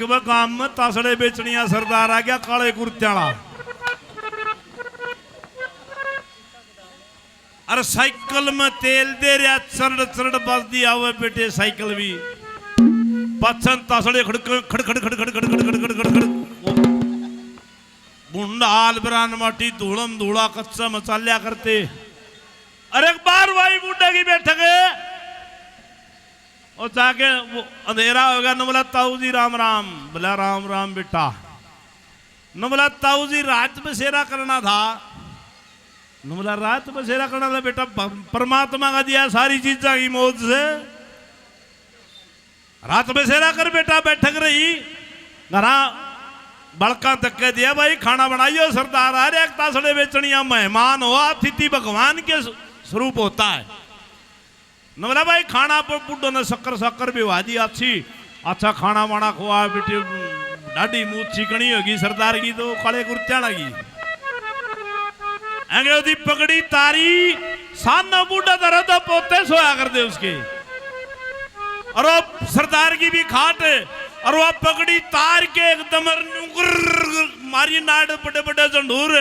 वह गांव में तासड़े बेचनिया सरदार आ गया काले कुर्ते वाला। अरे साइकिल में तेल दे रहा चरड़ चरड़ बस दिया हुआ बेटे साइकिल भी पछन तासड़े खड़ खड़ खड़ खड़ खड़ खड़ खड़ खड़ खड़ खड़ खड़ बुंडा हाल बरान माटी धूलम धूला कच्चा मचालिया करते। अरे एक बार वही बुड्ढे की बैठक है और जाके वो अंधेरा हो गया। न बोला ताऊ जी राम राम। बोला राम राम बेटा। न बोला ताऊ जी रात बसेरा करना था। न बोला रात बसेरा करना था बेटा, परमात्मा का दिया सारी चीजा की मौज से रात बसेरा कर बेटा। बैठक रही घरा बड़का तक के दिया भाई खाना बनाइयो सरदार आ रहे एक तासड़े बेचनिया मेहमान हो अतिथि भगवान के स्वरूप होता है। न बोला भाई खाना पर बुड्ढो ने शक्कर शक्कर भी वादी अच्छी अच्छा खाना वाना खुआ बेटे डाडी मूत चिकनी होगी सरदार की तो काले कुर्तिया लगी अंग्रेजी पकड़ी तारी सामने बुढ़ा दर्द पोते सोया कर दे उसके। और वो सरदार की भी खाट और वह पकड़ी तार के एकदम मारी नाड़ बड़े बड़े झंडूर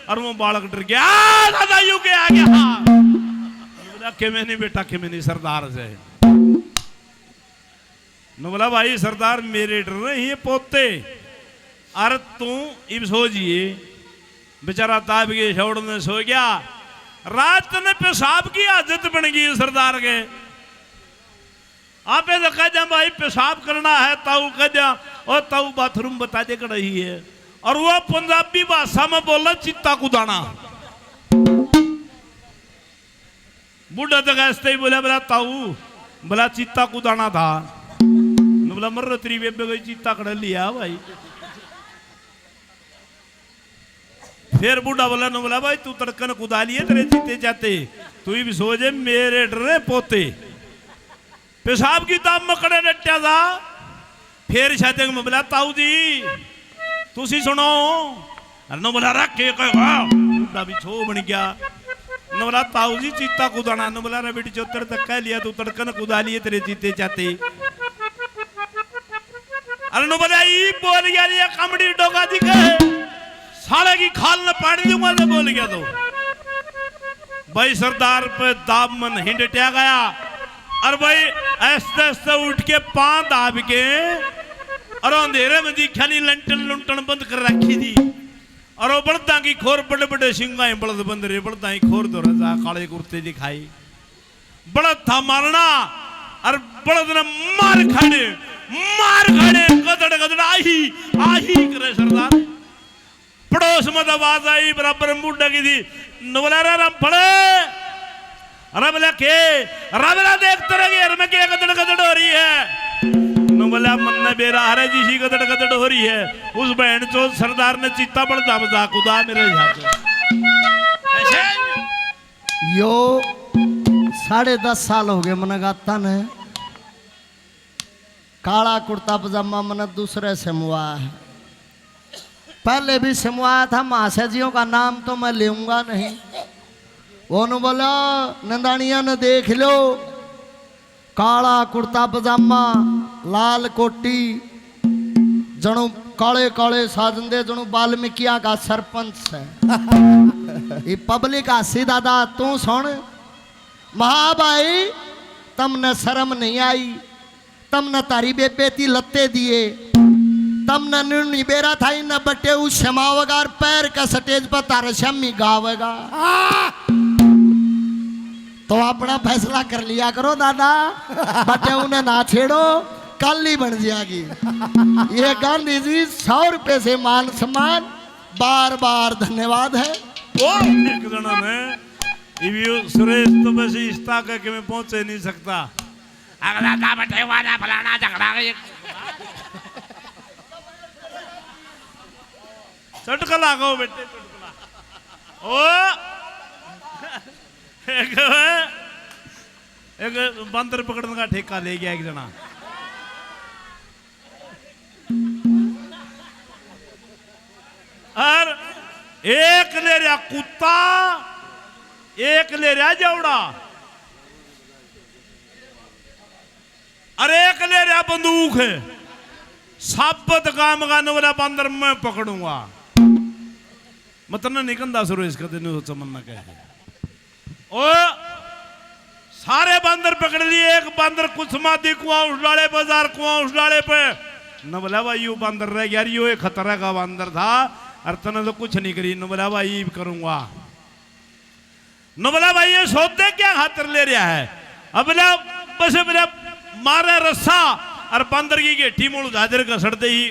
और वो बालक डर गया दादा यू के आ गया। के में नहीं बेटा के में नहीं सरदार से। न बोला भाई सरदार मेरे डर रहे ये पोते। अरे तू इब सो जिए बेचारा ताब के छोड़ में सो गया। रात ने पेशाब की आदत बन गई सरदार के। आप तो कह जा भाई पेशाब करना है ताऊ कह जा और ताऊ बाथरूम बता दे कर रही है। और वो पंजाबी भाषा में बोला चित्ता कुदाना। बुढ़ा तक ऐसे ही बोला बोला ताऊ बोला चित्ता कुदाना था। बोला मर त्री बेबे गई चित्ता कड़ लिया भाई। फिर बुढ़ा बोला न बोला भाई तू तड़कन कुदा लिए तेरे चित्ते जाते तू भी सोचे मेरे डरे पोते पेशाब की दाम में कड़े डटा था। फिर शायद में बोला ताऊ जी तुसी सुनो। न बोला रख के बुढ़ा भी छो बन गया। न बोला ताऊ जी चीता कुदाना। न बोला रे बेटी चौतर तक कह लिया तू तड़कन कुदा लिए तेरे चीते चाहते। अरे न बोला ई बोल गया ये कमड़ी डोगा दी कहे साले की खाल न पाड़ दूंगा तो बोल गया तो भाई सरदार पे दाब मन हिंडटिया गया। और भाई ऐसे ऐसे उठ के पां दाब के और अंधेरे में दिखा नहीं लंटन लुंटन बंद कर रखी थी। और वो बड़दा की खोर बड़े बड़े सिंगाई बड़द बंद रहे बड़दा की खोर तो रजा काले कुर्ते दिखाई बड़द था मारना। और बड़द ने मार खड़े गदड़ गदड़ आही आही करे सरदार। पड़ोस में आवाज आई बराबर बूढ़ा की थी नवला राम फड़े रबला के रबला देखते रहे में क्या गदड़ गदड़ हो रही है। नवला मन ने बेरा हरे जी सी गदड़ गदड़ हो रही है। उस बहन चो सरदार ने चित्ता बड़ा मजाक उदा मेरे यो 10.5 साल हो गए मन गाता ने काला कुर्ता पजामा मन दूसरे से मुआ है। पहले भी सिमवाया था महाशयजियों का नाम तो मैं लूंगा नहीं। वो न बोला नंदानिया ने देख लो काला कुर्ता पजामा लाल कोटी जणु काले काले साजन दे जणु वाल्मीकिया का सरपंच है। ये पब्लिक आसी दादा तू सुन महा भाई तमने शर्म नहीं आई। तमने तारी बेबेती लत्ते दिए तमने निर्णय बेरा था इन बटे उस क्षमावगार पैर का स्टेज पर तारे शम्मी गावेगा। तो अपना फैसला कर लिया करो दादा बटे उन्हें ना छेड़ो कल ही बन जाएगी। ये गांधी जी 100 रुपए से मान सम्मान बार बार धन्यवाद है। एक जना में सुरेश तो बस इस तक के मैं पहुंच नहीं सकता। अगला था बटे वाला फलाना झगड़ा चटकला गो बेटे चटकला ओ एक बंदर पकड़ने का ठेका ले गया एक जना। और एक ले रहा कुत्ता एक ले रहा जौड़ा और एक ले रहा बंदूक है। साबत काम का बोला बंदर मैं पकड़ूंगा मतलब निकंदा शुरू इसका दिन चमन्ना कहे ओ सारे बंदर पकड़ लिए एक बंदर कुछ मादी कुआं उस डाले बाजार कुआं उस डाले पे न बोला भाई यू बंदर रह यार यो एक खतरा का बंदर था और तने तो कुछ नहीं करी न बोला भाई करूंगा न बोला भाई ये सोते क्या खातर ले रहा है अब बोला बस बोला मारे रस्सा और बंदर की गेठी मुड़ झाजर घसड़ते ही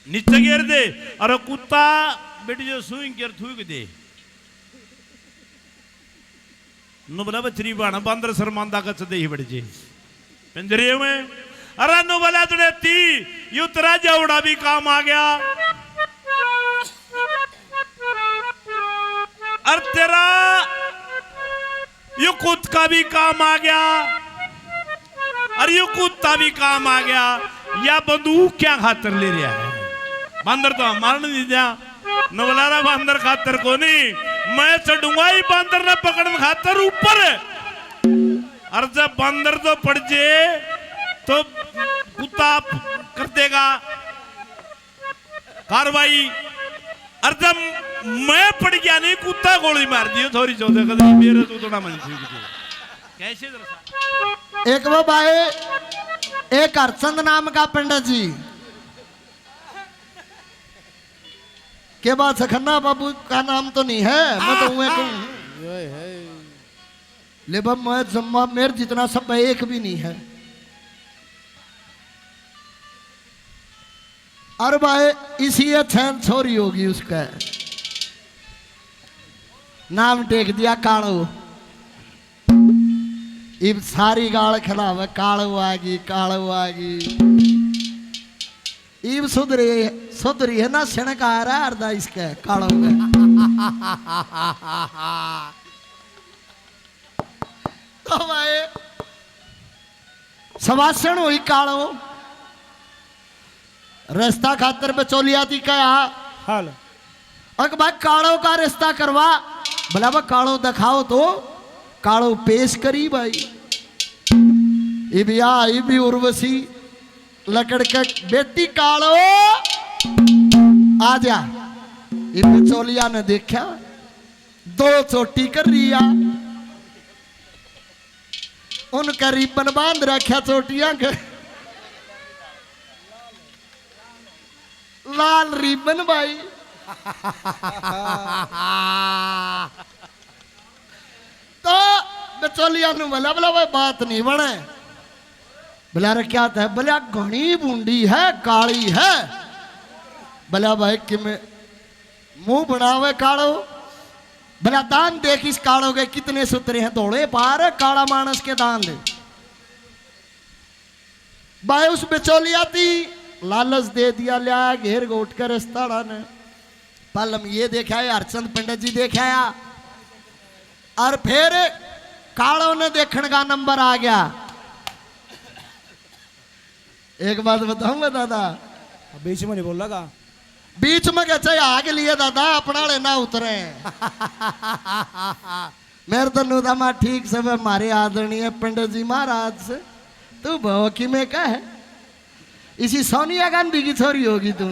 नीचे गिर दे और कुत्ता बेटी जो सुई गिर थूक दे नु बोला बचरी बाना बंदर शर्मांदा कचदे ही बड़ जे पिंजरे में अरे नु बोला तुने ती यू तेरा जवड़ा भी काम आ गया और तेरा यू कुत्ता का भी काम आ गया और यू कुत्ता भी काम आ गया या बंदूक क्या खातर ले रहा है बंदर तो मारने नहीं दिया न बोला रहा बंदर खातर को नहीं मैं चढ़ूंगा ही बंदर ने पकड़ने खातर ऊपर और जब बंदर तो पड़ जाए तो कुत्ता कर देगा कार्रवाई और जब मैं पड़ गया नहीं कुत्ता गोली मार दियो थोड़ी चौथे कदम मेरे तो थोड़ा मन से कैसे एक वो भाई एक हरचंद नाम का पंडित जी के बाद सखन्ना बाबू का नाम तो नहीं है मैं तो ले मैं जम्मा मेरे जितना सब एक भी नहीं है और भाई इसी छैन छोरी होगी उसका नाम टेक दिया कालो इब सारी गाल खिलावे कालो आगी इब सुधरी है ना सिणक आ रहा है अर्धा इसके कालो तो भाई सवासण हुई कालो रिश्ता खातर बचोलिया थी क्या हाल अक भाई कालो का रिश्ता करवा भला वो कालो दिखाओ तो कालो पेश करी भाई इबिया इबी उर्वशी लकड़ के बेटी कालो आ जा इब चोलिया ने देखा दो चोटी कर रिया उनका रिबन बांध रखा चोटियां के लाल रिबन भाई तो बचोलिया बोला बोला भाई बात नहीं बने बोला रे क्या था बोला घनी बूंदी है काली है बोला भाई कि मैं मुंह बनावे कालो बोला दान देख इस कालो के कितने सूत्रे हैं दौड़े पार काला मानस के दान दे भाई उस बिचौलिया थी लालच दे दिया लिया घेर गोट कर रिश्ता ने पलम ये देखा है हरचंद पंडित जी देखा है और फिर कालो ने देखने का नंबर आ गया एक बात बताऊंगा दादा बीच में नहीं बोल लगा बीच में क्या चाहिए आगे लिए दादा अपना लेना उतरे मेरे तो नुदामा ठीक सब हमारे आदरणीय पंडित जी महाराज से तू भवकी में क्या है इसी सोनिया गांधी की छोरी होगी तू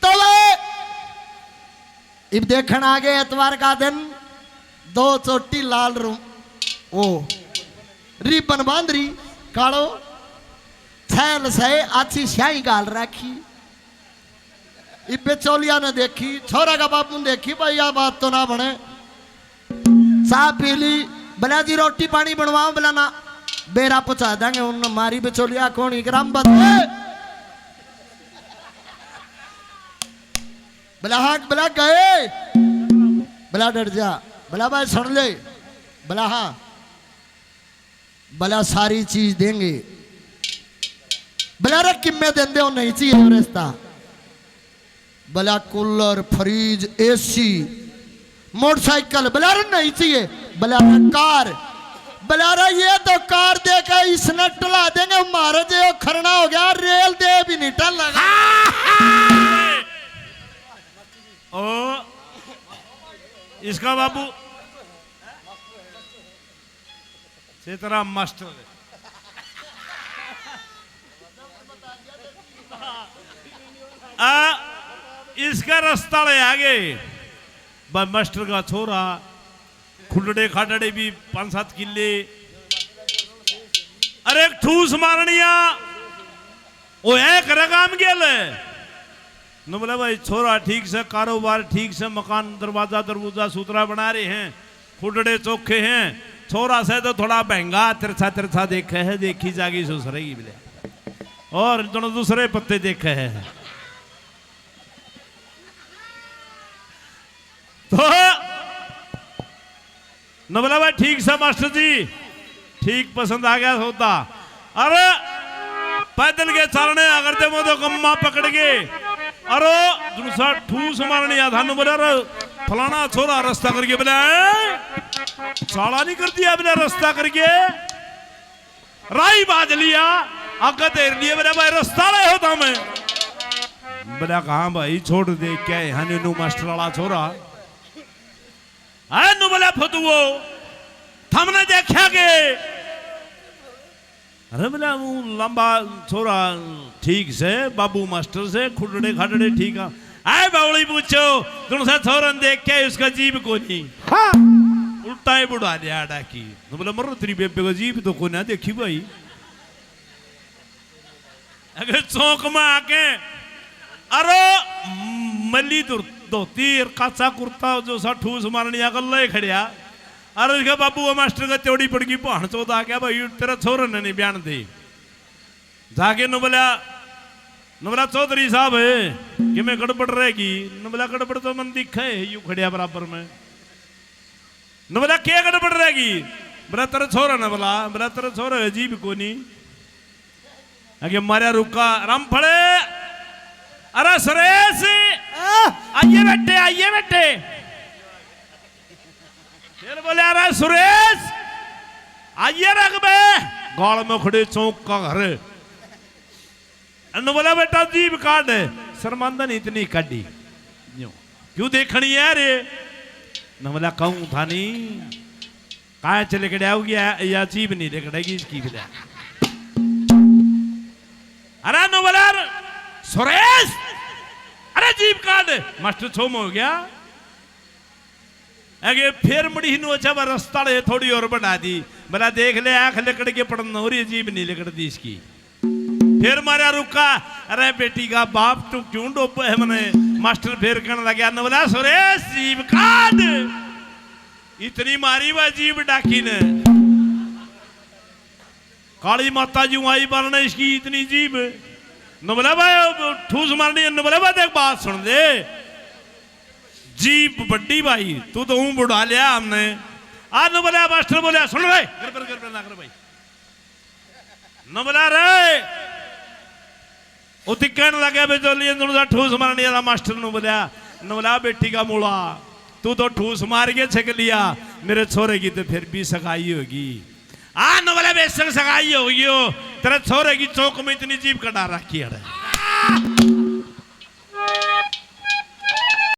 तो इब देखना आगे एतवार का दिन दो चोटी लाल रूम ओ रिबन बांध रही कालो छैल से अच्छी स्याही गाल रखी इबे चोलिया ने देखी छोरा का बापू ने देखी भाई यह बात तो ना बने चाह पी ली बोला जी रोटी पानी बनवाओ बोला ना बेरा पहुंचा देंगे उन मारी बिचौलिया कौन ग्राम बदले बोला हाँ बोला गए बोला डर जा बोला भाई सुन ले बोला हाँ बोला सारी चीज देंगे बोला रे किम्मे देंदे हो नहीं चाहिए रिश्ता बोला कूलर फ्रिज एसी मोटरसाइकिल बोला रे नहीं चाहिए बोला कार बोला रे ये तो कार देकर इसने टला देंगे मारे जो खरना हो गया रेल दे भी नहीं टल लगा ओ इसका बाबू सीताराम मास्टर इसका रास्ता ले आगे मास्टर का छोरा खुलड़े खाटड़े भी 5-7 किले। अरे एक ठूस मारनिया वो है करगाम गेल न बोले भाई छोरा ठीक से कारोबार ठीक से मकान दरवाजा दरवाजा सूत्रा बना रहे हैं खुलड़े चौखे हैं छोरा से तो थोड़ा महंगा तिरछा तिरछा देखे है देखी जागी सुसरेगी बोले और दोनों दूसरे पत्ते देखे हैं तो न बोला भाई ठीक से मास्टर जी ठीक पसंद आ गया होता। अरे पैदल के चलने अगर ते तो कम्मा पकड़ के अरे दूसरा ठूस मारने या थानू बोला फलाना छोरा रास्ता करके बोला साला नहीं कर दिया बोला रास्ता करके राई बाज लिया आगे तेर लिए बोला भाई रास्ता ले होता मैं बोला कहा भाई छोड़ दे क्या है नू मास्टर वाला छोरा नु बोला फतुओ थमने देखा के अरे बोला वो लंबा छोरा ठीक से बाबू मास्टर से खुडड़े खाटड़े ठीक है आए बावली पूछो तुमसे छोरन देख के उसका जीभ को नहीं हाँ उल्टा ही बुढ़ा दिया डाकी तो बोला मरो तेरी बेबे को जीभ तो को ना देखी भाई अगर चौक में आके अरे मल्ली धोती काचा कुर्ता जो सा ठूस मारनी गल खड़िया अरे उसका बाबू मास्टर का चौड़ी पड़ गई पहाड़ चौथा क्या भाई तेरा छोर ने नहीं बयान दे जाके न बोला चौधरी साहब है कि मैं गड़बड़ रहेगी न बोला गड़बड़ तो मन दिखे यू खड़िया बराबर में न बोला क्या गड़बड़ रहेगी बोला तेरा छोरा न बोला तेरा छोरा अजीब को नहीं आगे मारा रुका राम फड़े अरे सुरेश आइए बेटे फिर बोले अरे सुरेश आइए रकबे गाल में खड़े चौक का घर बोला बेटा जीभ काट शर्मांदा नहीं इतनी काटी क्यों देखनी है रे न बोला कहूं था नहीं कहा चले कड़े आओगी या जीभ नहीं लेकड़ेगी इसकी भी अरे न बोला सुरेश अरे जीभ काट मास्टर छोम हो गया आगे फिर मुड़ी नु अच्छा रास्ता ले थोड़ी और बढ़ा दी बोला देख ले आंख लकड़ के पड़न हो रही जीभ नहीं लकड़ दी इसकी फिर मारा रुका अरे बेटी का बाप तू क्यों डोब है मने मास्टर फिर कहने लगा न बोला सुरेश जीभ काट इतनी मारी वह जीभ डाकी ने काली माता जी आई बारने इसकी इतनी जीभ न बोला भाई ठूस मारनी न बोला भाई देख बात सुन दे जीप बड्डी भाई तू तो हूं बुढ़ा लिया हमने आज न बोला मास्टर बोला सुन भाई गड़बड़ ना कर भाई न बोला रे उती कहने लगे भाई जो लिए ठूस मारनी वाला मास्टर ने बोला न बोला बेटी का मूला तू तो ठूस मार के छक लिया मेरे छोरे की तो फिर भी सगाई होगी न बोला बेशक सगाई होगी तेरे छोरे की चौक में इतनी जीप कटा रखी है